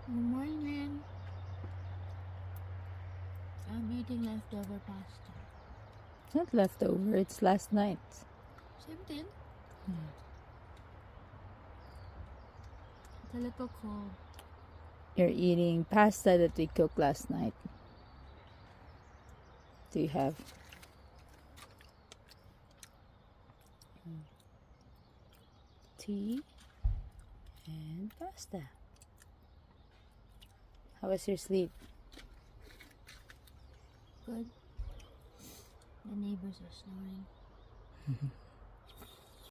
Good morning. I'm eating leftover pasta. It's not leftover, it's last night. Same thing. Yeah. It's a little cold. You're eating pasta that we cooked last night. Do you have tea and pasta? How was your sleep? Good. The neighbors are snoring.